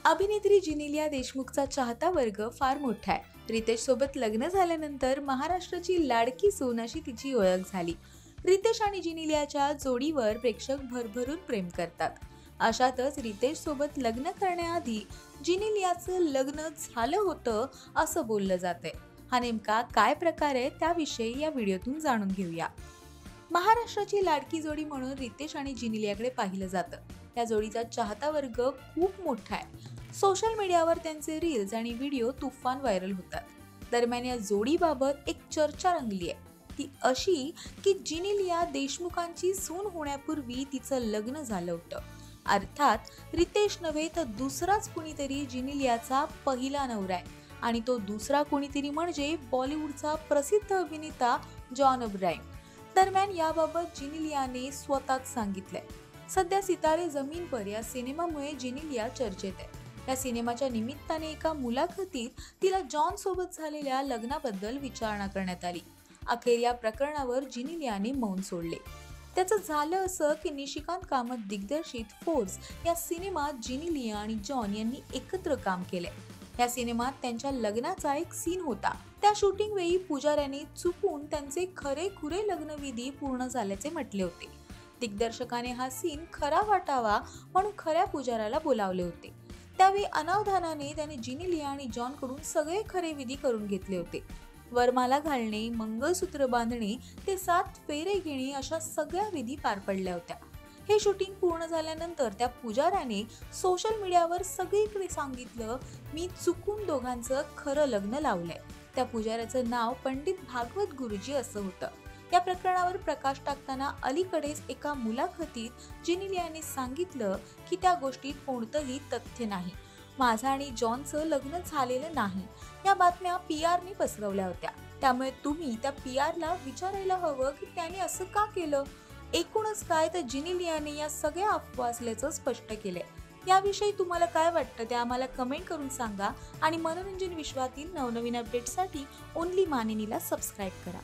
अभिनेत्री जिनेलिया देशमुखचा चाहता वर्ग फार मोठा आहे. रितेश सोबत लग्न झाल्यानंतर महाराष्ट्राची लाडकी सून अशी तिची ओळख झाली. रितेश आणि जिनेलियाच्या जोडीवर प्रेक्षक भरभरून प्रेम करतात. अशातच रितेश सोबत लग्न करण्याआधी जिनेलियाचं लग्न झालं होतं असं बोललं जातंय. हा नेमका काय प्रकार आहे त्याविषयी या व्हिडिओतून जाणून घेऊया. महाराष्ट्राची लाडकी जोडी म्हणून रितेश आणि जिनेलियाकडे पाहिलं जातं. या जोडीचा चाहता वर्ग खूप मोठा आहे. सोशल मीडियावर त्यांचे रील्स आणि व्हिडिओ तुफान व्हायरल होतात. दरम्यान या जोडीबाबत एक चर्चा रंगली आहे. ती अशी की जिनेलिया देशमुखांची सून होण्यापूर्वी तिचं लग्न झालं होतं. अर्थात रितेश नव्हे तर दुसराच कुणीतरी जिनेलियाचा पहिला नवरा आहे आणि तो दुसरा कुणीतरी म्हणजे बॉलिवूडचा प्रसिद्ध अभिनेता जॉन अब्राहम. दरम्यान याबाबत जिनेलियाने स्वतःच सांगितलंय. सध्या सितारे जमीन पर या सिनेमामुळे जिनेलिया चर्चेत आहे. या सिनेमाच्या निमित्ताने एका मुलाखतीत तिला जॉन सोबत झालेल्या लग्नाबद्दल विचारणा करण्यात आली. अखेर या प्रकरणावर जिनेलियाने मौन सोडले. त्याचं झालं असं की निशिकांत कामत दिग्दर्शित फोर्स या सिनेमात जिनेलिया आणि जॉन यांनी एकत्र काम केलंय. या सिनेमात त्यांच्या लग्नाचा एक सीन होता. त्या शूटिंग वेळी पुजाऱ्याने चुकून त्यांचे खरेखुरे लग्नविधी पूर्ण झाल्याचे म्हटले होते. दिग्दर्शकाने हा सीन खरा वाटावा म्हणून खऱ्या पुजाऱ्याला बोलावले होते. त्यावेळी अनावधानाने त्याने जिनेलिया आणि जॉन कडून सगळे खरे विधी करून घेतले होते. वरमाला घालणे, मंगळसूत्र बांधणे ते 7 फेरे घेणे अशा सगळ्या विधी पार पडल्या होत्या. हे शूटिंग पूर्ण झाल्यानंतर त्या पुजाऱ्याने सोशल मीडियावर सगळीकडे सांगितलं, मी चुकून दोघांचं खरं लग्न लावलंय. त्या पुजाऱ्याचं नाव पंडित भागवत गुरुजी असं होतं. या प्रकरणावर प्रकाश टाकताना अलीकडेच एका मुलाखतीत जिनेलियाने सांगितलं की त्या गोष्टीत कोणतंही तथ्य नाही. माझं आणि जॉनचं लग्न झालेलं नाही. या बातम्या PR ने पसरवल्या होत्या. त्यामुळे तुम्ही त्या PR ला विचारायला हवं की त्याने असं का केलं. एकूणच काय तर जिनेलियाने या सगळ्या अफवा असल्याचं स्पष्ट केलंय. याविषयी तुम्हाला काय वाटतं ते आम्हाला कमेंट करून सांगा आणि मनोरंजन विश्वातील नवनवीन अपडेट्ससाठी ओनली मानिनीला सबस्क्राईब करा.